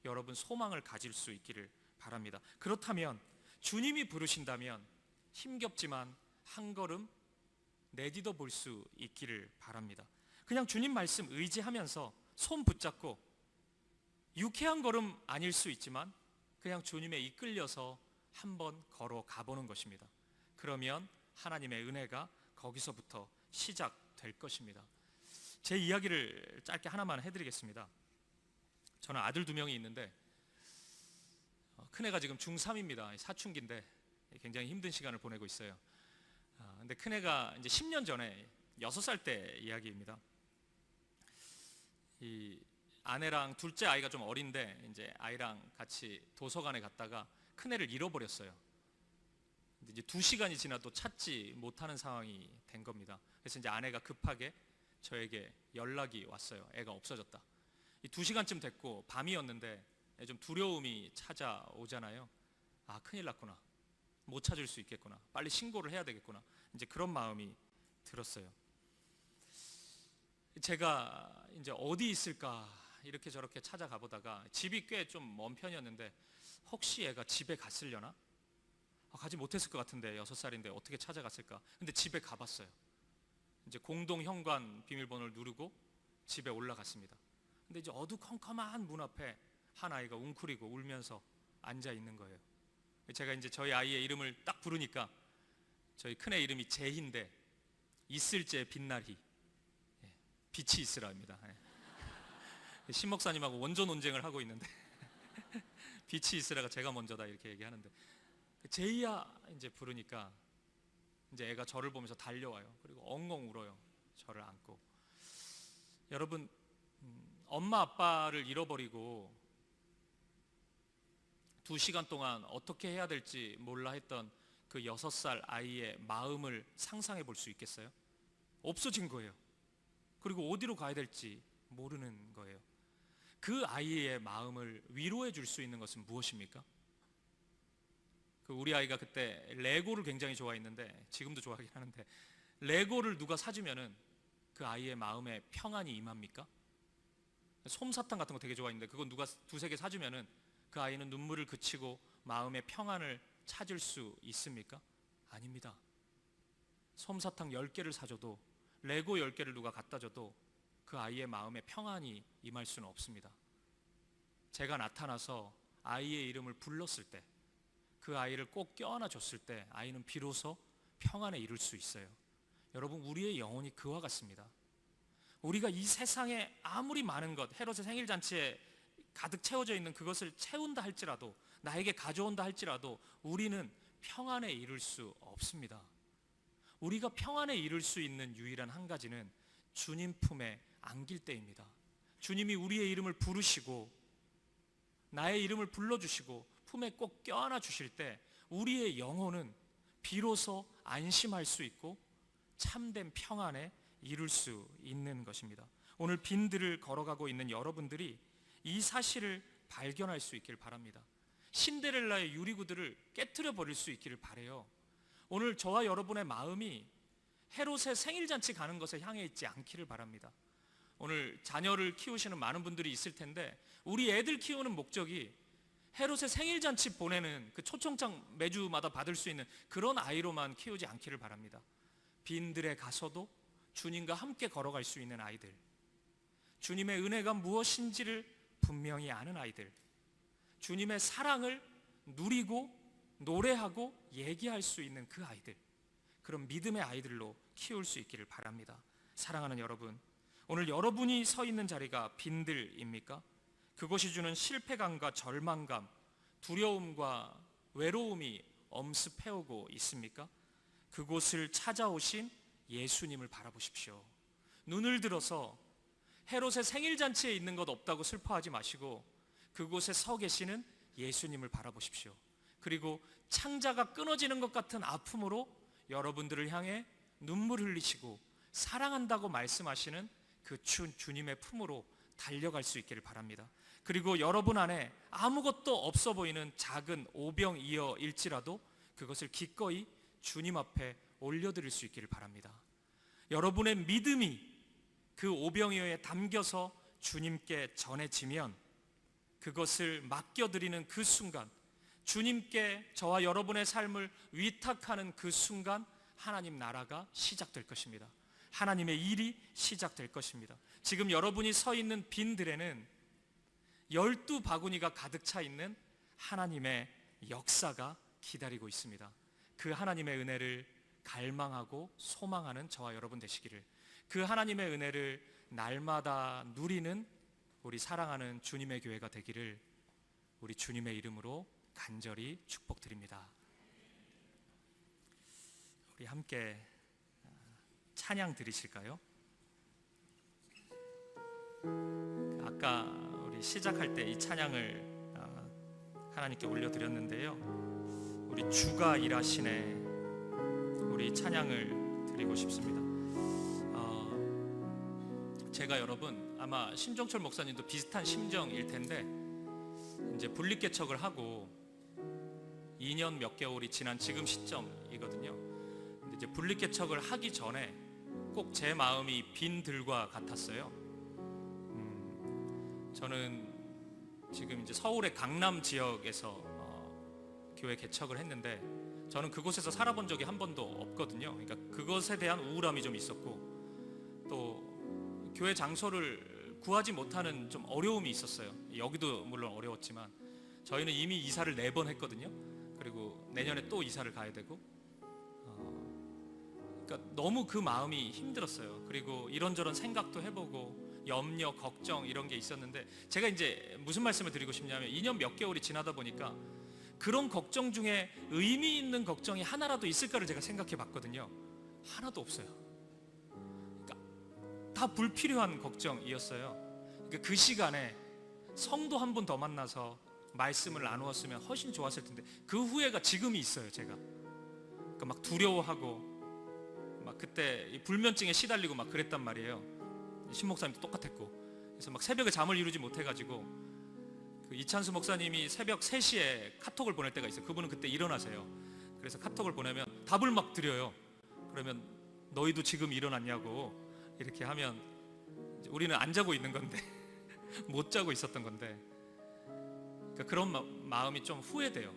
여러분 소망을 가질 수 있기를 바랍니다. 그렇다면 주님이 부르신다면 힘겹지만 한 걸음 내디뎌 볼 수 있기를 바랍니다. 그냥 주님 말씀 의지하면서 손 붙잡고 유쾌한 걸음 아닐 수 있지만 그냥 주님에 이끌려서 한번 걸어가 보는 것입니다. 그러면 하나님의 은혜가 거기서부터 시작될 것입니다. 제 이야기를 짧게 하나만 해드리겠습니다. 저는 아들 2명이 있는데 큰애가 지금 중3입니다. 사춘기인데 굉장히 힘든 시간을 보내고 있어요. 근데 큰애가 이제 10년 전에 6살 때 이야기입니다. 이 아내랑 둘째 아이가 좀 어린데 이제 아이랑 같이 도서관에 갔다가 큰애를 잃어버렸어요. 근데 이제 2시간이 지나도 찾지 못하는 상황이 된 겁니다. 그래서 이제 아내가 급하게 저에게 연락이 왔어요. 애가 없어졌다. 이 2시간쯤 됐고 밤이었는데 좀 두려움이 찾아오잖아요. 아, 큰일 났구나. 못 찾을 수 있겠구나. 빨리 신고를 해야 되겠구나. 이제 그런 마음이 들었어요. 제가 이제 어디 있을까 이렇게 저렇게 찾아가 보다가 집이 꽤 좀 먼 편이었는데 혹시 애가 집에 갔으려나? 가지 못했을 것 같은데 6살인데 어떻게 찾아갔을까? 근데 집에 가봤어요. 이제 공동 현관 비밀번호를 누르고 집에 올라갔습니다. 근데 이제 어두컴컴한 문 앞에 한 아이가 웅크리고 울면서 앉아 있는 거예요. 제가 이제 저희 아이의 이름을 딱 부르니까 저희 큰애 이름이 제희인데 있을제 빛나리, 빛이 있으라입니다. 신 목사님하고 원조 논쟁을 하고 있는데 빛이 있으라가 제가 먼저다 이렇게 얘기하는데 제희야 이제 부르니까 이제 애가 저를 보면서 달려와요. 그리고 엉엉 울어요. 저를 안고. 여러분, 엄마 아빠를 잃어버리고 2시간 동안 어떻게 해야 될지 몰라 했던 그 6살 아이의 마음을 상상해 볼 수 있겠어요? 없어진 거예요. 그리고 어디로 가야 될지 모르는 거예요. 그 아이의 마음을 위로해 줄 수 있는 것은 무엇입니까? 우리 아이가 그때 레고를 굉장히 좋아했는데 지금도 좋아하긴 하는데 레고를 누가 사주면은 그 아이의 마음에 평안이 임합니까? 솜사탕 같은 거 되게 좋아했는데 그건 누가 2-3개 사주면은 그 아이는 눈물을 그치고 마음의 평안을 찾을 수 있습니까? 아닙니다. 솜사탕 10개를 사줘도 레고 10개를 누가 갖다 줘도 그 아이의 마음에 평안이 임할 수는 없습니다. 제가 나타나서 아이의 이름을 불렀을 때 그 아이를 꼭 껴안아 줬을 때 아이는 비로소 평안에 이를 수 있어요. 여러분, 우리의 영혼이 그와 같습니다. 우리가 이 세상에 아무리 많은 것, 헤롯의 생일잔치에 가득 채워져 있는 그것을 채운다 할지라도, 나에게 가져온다 할지라도 우리는 평안에 이를 수 없습니다. 우리가 평안에 이를 수 있는 유일한 한 가지는 주님 품에 안길 때입니다. 주님이 우리의 이름을 부르시고 나의 이름을 불러주시고 품에 꼭 껴안아 주실 때 우리의 영혼은 비로소 안심할 수 있고 참된 평안에 이룰 수 있는 것입니다. 오늘 빈들을 걸어가고 있는 여러분들이 이 사실을 발견할 수 있기를 바랍니다. 신데렐라의 유리구두를 깨트려 버릴 수 있기를 바라요. 오늘 저와 여러분의 마음이 헤롯의 생일잔치 가는 것에 향해 있지 않기를 바랍니다. 오늘 자녀를 키우시는 많은 분들이 있을 텐데 우리 애들 키우는 목적이 헤롯의 생일잔치 보내는 그 초청장 매주마다 받을 수 있는 그런 아이로만 키우지 않기를 바랍니다. 빈들에 가서도 주님과 함께 걸어갈 수 있는 아이들, 주님의 은혜가 무엇인지를 분명히 아는 아이들, 주님의 사랑을 누리고 노래하고 얘기할 수 있는 그 아이들, 그런 믿음의 아이들로 키울 수 있기를 바랍니다. 사랑하는 여러분, 오늘 여러분이 서 있는 자리가 빈들입니까? 그것이 주는 실패감과 절망감, 두려움과 외로움이 엄습해오고 있습니까? 그곳을 찾아오신 예수님을 바라보십시오. 눈을 들어서 헤롯의 생일잔치에 있는 것 없다고 슬퍼하지 마시고 그곳에 서 계시는 예수님을 바라보십시오. 그리고 창자가 끊어지는 것 같은 아픔으로 여러분들을 향해 눈물 흘리시고 사랑한다고 말씀하시는 그 주님의 품으로 달려갈 수 있기를 바랍니다. 그리고 여러분 안에 아무것도 없어 보이는 작은 오병이어일지라도 그것을 기꺼이 주님 앞에 올려드릴 수 있기를 바랍니다. 여러분의 믿음이 그 오병이어에 담겨서 주님께 전해지면 그것을 맡겨드리는 그 순간, 주님께 저와 여러분의 삶을 위탁하는 그 순간 하나님 나라가 시작될 것입니다. 하나님의 일이 시작될 것입니다. 지금 여러분이 서 있는 빈들에는 12바구니가 가득 차 있는 하나님의 역사가 기다리고 있습니다. 그 하나님의 은혜를 갈망하고 소망하는 저와 여러분 되시기를, 그 하나님의 은혜를 날마다 누리는 우리 사랑하는 주님의 교회가 되기를 우리 주님의 이름으로 간절히 축복드립니다. 우리 함께 찬양 드리실까요? 아까 우리 시작할 때 이 찬양을 하나님께 올려드렸는데요, 우리 주가 일하시네, 우리 찬양을 드리고 싶습니다. 제가 여러분 아마 신종철 목사님도 비슷한 심정일 텐데 이제 분립개척을 하고 2년 몇 개월이 지난 지금 시점이거든요. 근데 이제 분립개척을 하기 전에 꼭 제 마음이 빈들과 같았어요. 저는 지금 이제 서울의 강남 지역에서 교회 개척을 했는데 저는 그곳에서 살아본 적이 한 번도 없거든요. 그러니까 그것에 대한 우울함이 좀 있었고 또 교회 장소를 구하지 못하는 좀 어려움이 있었어요. 여기도 물론 어려웠지만 저희는 이미 이사를 4번 했거든요. 그리고 내년에 또 이사를 가야 되고 그러니까 너무 그 마음이 힘들었어요. 그리고 이런저런 생각도 해보고 염려, 걱정 이런 게 있었는데 제가 이제 무슨 말씀을 드리고 싶냐면 2년 몇 개월이 지나다 보니까 그런 걱정 중에 의미 있는 걱정이 하나라도 있을까를 제가 생각해 봤거든요. 하나도 없어요. 그러니까 다 불필요한 걱정이었어요. 그러니까 그 시간에 성도 한 분 더 만나서 말씀을 나누었으면 훨씬 좋았을 텐데 그 후회가 지금이 있어요. 제가 그러니까 막 두려워하고 막 그때 불면증에 시달리고 막 그랬단 말이에요. 신 목사님도 똑같았고 그래서 막 새벽에 잠을 이루지 못해가지고 그 이찬수 목사님이 새벽 3시에 카톡을 보낼 때가 있어요. 그분은 그때 일어나세요. 그래서 카톡을 보내면 답을 막 드려요. 그러면 너희도 지금 일어났냐고 이렇게 하면 우리는 안 자고 있는 건데 못 자고 있었던 건데 그러니까 그런 마음이 좀 후회돼요.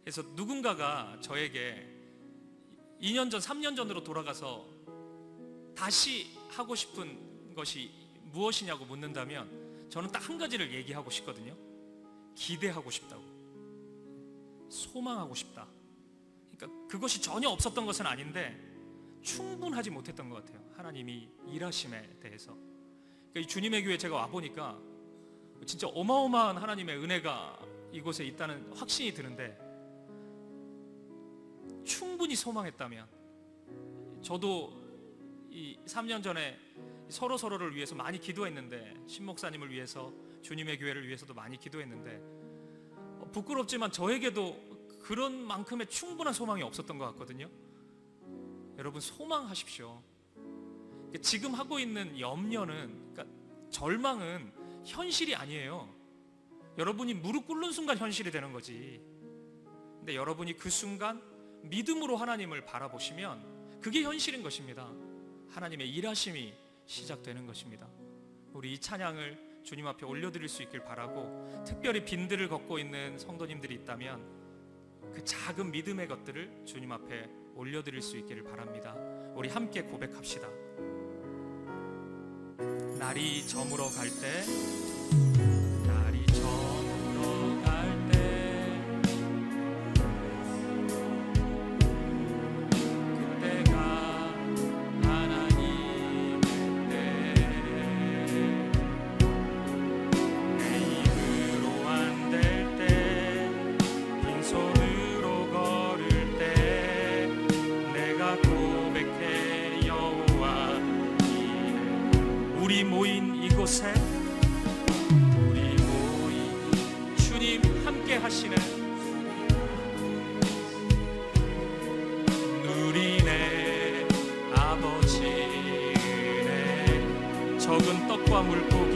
그래서 누군가가 저에게 2년 전, 3년 전으로 돌아가서 다시 하고 싶은 것이 무엇이냐고 묻는다면 저는 딱 한 가지를 얘기하고 싶거든요. 기대하고 싶다고, 소망하고 싶다. 그러니까 그것이 전혀 없었던 것은 아닌데 충분하지 못했던 것 같아요. 하나님이 일하심에 대해서. 그러니까 이 주님의 교회 제가 와보니까 진짜 어마어마한 하나님의 은혜가 이곳에 있다는 확신이 드는데 충분히 소망했다면 저도 이 3년 전에 서로를 위해서 많이 기도했는데, 신 목사님을 위해서, 주님의 교회를 위해서도 많이 기도했는데, 부끄럽지만 저에게도 그런 만큼의 충분한 소망이 없었던 것 같거든요. 여러분, 소망하십시오. 지금 하고 있는 염려는, 그러니까 절망은 현실이 아니에요. 여러분이 무릎 꿇는 순간 현실이 되는 거지. 근데 여러분이 그 순간 믿음으로 하나님을 바라보시면 그게 현실인 것입니다. 하나님의 일하심이 시작되는 것입니다. 우리 이 찬양을 주님 앞에 올려드릴 수 있길 바라고, 특별히 빈들을 걷고 있는 성도님들이 있다면 그 작은 믿음의 것들을 주님 앞에 올려드릴 수 있기를 바랍니다. 우리 함께 고백합시다. 날이 저물어 갈 때, 날이 저물어 갈 때, 그때가 하나님의 때, 내 힘으로 안 될 때, 빈손으로 걸을 때, 내가 고백해 여호와 이래. 우리 모인 이곳에, 우리 모인 주님 함께 하시는 누리네 아버지 은혜, 적은 떡과 물고기,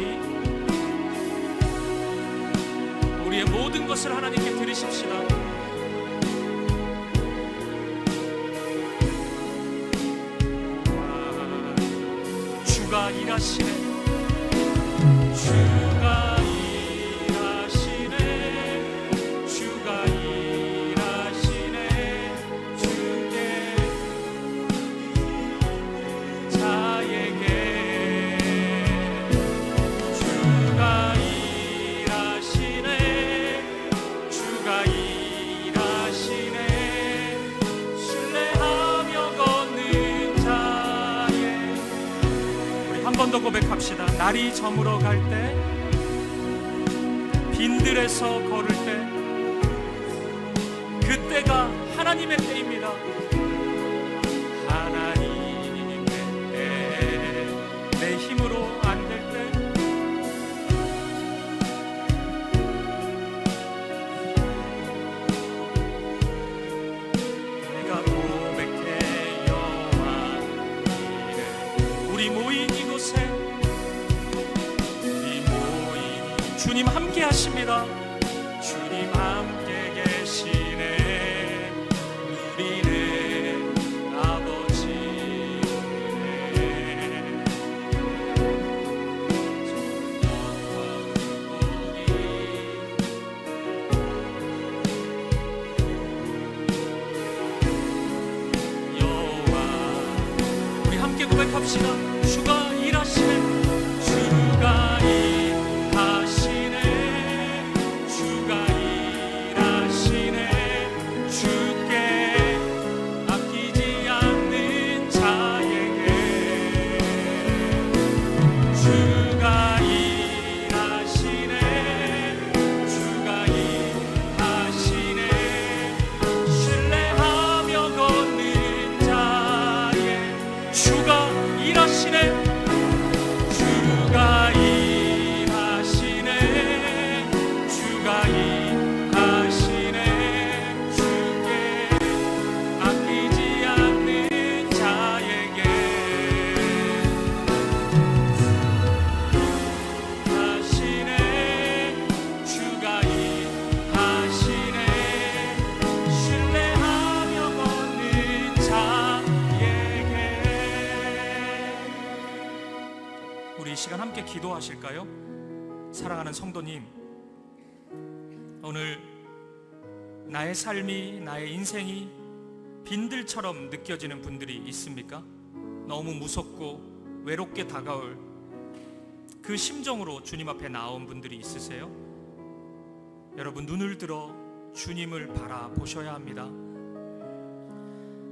우리의 모든 것을 하나님께 드리십시다. 주가 일하시네, 주가 일하시네, 주가 일하시네, 주께 자에게, 주가 일하시네, 주가 일하시네, 신뢰하며 걷는 자에. 우리 한 번 더 고백합시다. 날이 저물어 갈 때, 빈들에서 걸을 때, 그때가 하나님의 때입니다. 하나님의 때, 내 힘으로 안 될 때, 내가 고백해 여호와 이래. 우리 모인 이곳에, 우리 모인 주님 함께 하십니다. 주님 함께 계시네, 누리네 아버지 은혜. 여호와, 우리 함께 고백합시다. 주가 일하시네, 주가 일하시네, 주가 일하시네, 주께 아끼지 않는 자에게, 주가 일하시네, 주가 일하시네, 신뢰하며 걷는 자에, 주가 일하시네, 주가 일하시네, 주가 일하시네, 주께 아끼지 않는 자에게, 하시네, 주가 일하시네, 신뢰하며 걷는 자에게. 우리 이 시간 함께 기도하실까요? 사랑하는 성도님, 오늘 나의 삶이, 나의 인생이 빈들처럼 느껴지는 분들이 있습니까? 너무 무섭고 외롭게 다가올 그 심정으로 주님 앞에 나온 분들이 있으세요? 여러분, 눈을 들어 주님을 바라보셔야 합니다.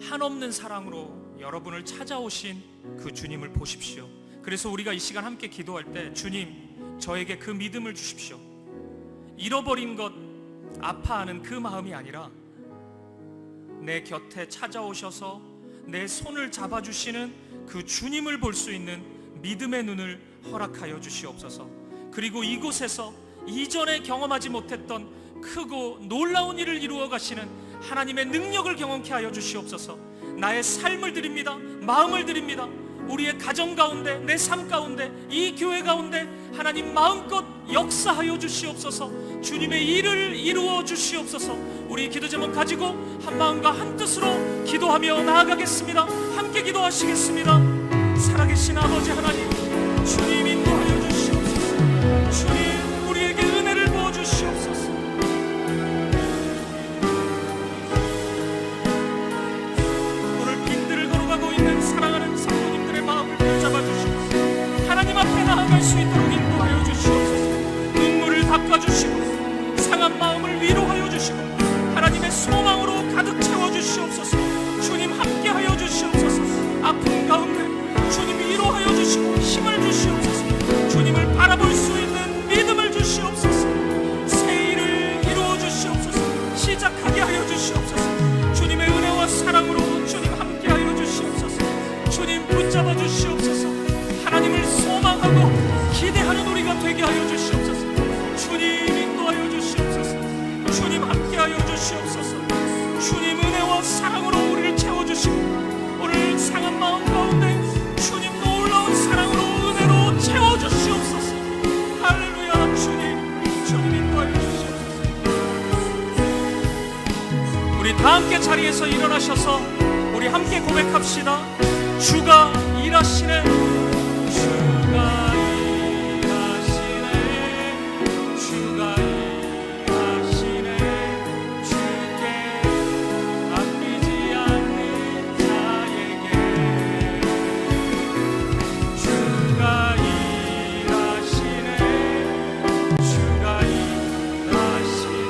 한없는 사랑으로 여러분을 찾아오신 그 주님을 보십시오. 그래서 우리가 이 시간 함께 기도할 때, 주님, 저에게 그 믿음을 주십시오. 잃어버린 것 아파하는 그 마음이 아니라 내 곁에 찾아오셔서 내 손을 잡아주시는 그 주님을 볼 수 있는 믿음의 눈을 허락하여 주시옵소서. 그리고 이곳에서 이전에 경험하지 못했던 크고 놀라운 일을 이루어 가시는 하나님의 능력을 경험케 하여 주시옵소서. 나의 삶을 드립니다. 마음을 드립니다. 우리의 가정 가운데, 내 삶 가운데, 이 교회 가운데 하나님 마음껏 역사하여 주시옵소서. 주님의 일을 이루어 주시옵소서. 우리 기도 제목 가지고 한 마음과 한 뜻으로 기도하며 나아가겠습니다. 함께 기도하시겠습니다. 살아계신 아버지 하나님, 주님 인도하여 주시옵소서. 주님, 우리에게 은혜를 부어 주시옵소서. 오늘 빈들을 걸어가고 있는 사랑하는 성도님들의 마음을 붙잡아 주시옵소서. 하나님 앞에 나아갈 수 있도록 인도하여 주시옵소서. 눈물을 닦아주시고 상한 마음을 위로하여 주시고 하나님의 소망으로 가득 채워 주시옵소서. 주님 함께하여 주시옵소서. 아픔 가운데 주님 위로하여 주시고 힘을 주시옵소서. 주님을 바라볼 수 있는 믿음을 주시옵소서. 새 일을 이루어 주시옵소서. 시작하게 하여 주시옵소서. 주님의 은혜와 사랑으로 주님 함께하여 주시옵소서. 주님 붙잡아 주시옵소서. 하나님을 소망하고 기대하는 우리가 되게 하여 주시옵소서. 주님 인도하여 주시옵소서. 주님 함께하여 주시옵소서. 주님 은혜와 사랑으로 우리를 채워주시고 오늘 상한 마음 가운데 주님 놀라운 사랑으로 은혜로 채워주시옵소서. 할렐루야. 주님 인도하여 주시옵소서. 우리 다 함께 자리에서 일어나셔서 우리 함께 고백합시다. 주가 일하시네. 주가 일하시네. 주가 일하시네. 주께 아끼지 않는 자에게 주가 일하시네. 주가 일하시네.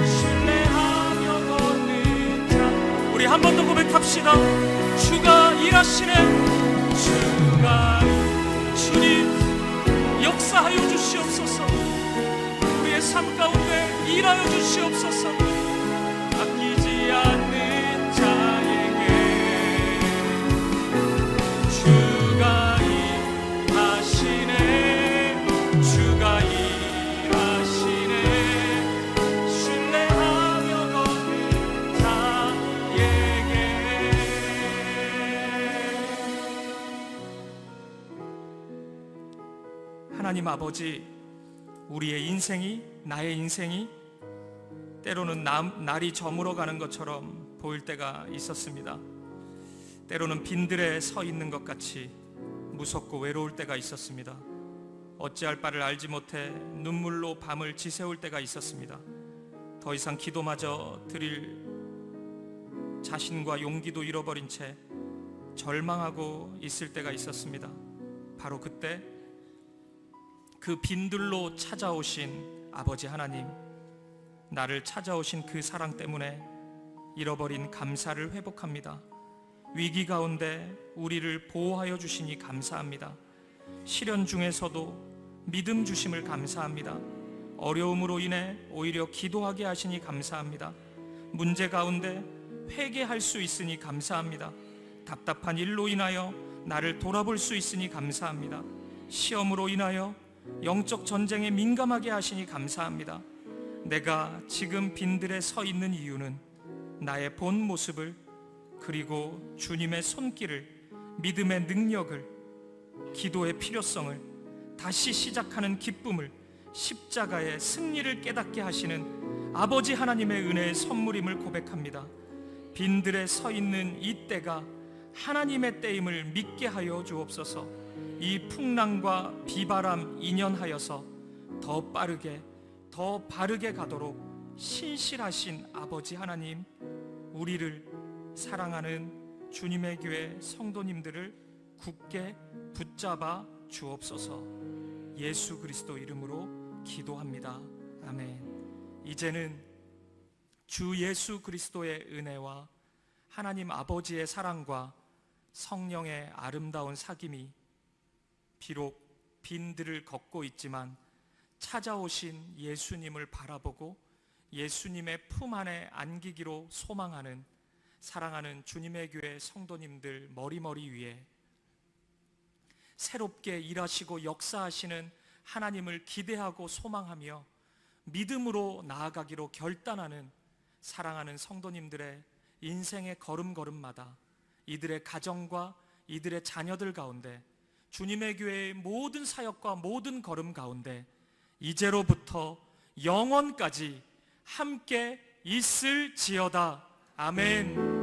신뢰하며 걷는 자. 우리 한 번 더 고백합시다. 주가 일하시네. 주가 주님 역사하여 주시옵소서. 우리의 삶 가운데 일하여 주시옵소서. 아끼지 않는 자에게 주가 일하시네. 주가 일하시네. 신뢰하며 걷는 자에게. 하나님 아버지, 우리의 인생이, 나의 인생이 때로는 날이 저물어가는 것처럼 보일 때가 있었습니다. 때로는 빈들에 서 있는 것 같이 무섭고 외로울 때가 있었습니다. 어찌할 바를 알지 못해 눈물로 밤을 지새울 때가 있었습니다. 더 이상 기도마저 드릴 자신과 용기도 잃어버린 채 절망하고 있을 때가 있었습니다. 바로 그때 그 빈들로 찾아오신 아버지 하나님, 나를 찾아오신 그 사랑 때문에 잃어버린 감사를 회복합니다. 위기 가운데 우리를 보호하여 주시니 감사합니다. 시련 중에서도 믿음 주심을 감사합니다. 어려움으로 인해 오히려 기도하게 하시니 감사합니다. 문제 가운데 회개할 수 있으니 감사합니다. 답답한 일로 인하여 나를 돌아볼 수 있으니 감사합니다. 시험으로 인하여 영적 전쟁에 민감하게 하시니 감사합니다. 내가 지금 빈들에 서 있는 이유는 나의 본 모습을, 그리고 주님의 손길을, 믿음의 능력을, 기도의 필요성을, 다시 시작하는 기쁨을, 십자가의 승리를 깨닫게 하시는 아버지 하나님의 은혜의 선물임을 고백합니다. 빈들에 서 있는 이 때가 하나님의 때임을 믿게 하여 주옵소서. 이 풍랑과 비바람 인연하여서 더 빠르게, 더 바르게 가도록 신실하신 아버지 하나님, 우리를 사랑하는 주님의 교회 성도님들을 굳게 붙잡아 주옵소서. 예수 그리스도 이름으로 기도합니다. 아멘. 이제는 주 예수 그리스도의 은혜와 하나님 아버지의 사랑과 성령의 아름다운 사귐이 비록 빈들을 걷고 있지만 찾아오신 예수님을 바라보고 예수님의 품 안에 안기기로 소망하는 사랑하는 주님의 교회 성도님들 머리머리 위에 새롭게 일하시고 역사하시는 하나님을 기대하고 소망하며 믿음으로 나아가기로 결단하는 사랑하는 성도님들의 인생의 걸음걸음마다 이들의 가정과 이들의 자녀들 가운데 주님의 교회의 모든 사역과 모든 걸음 가운데 이제로부터 영원까지 함께 있을지어다. 아멘.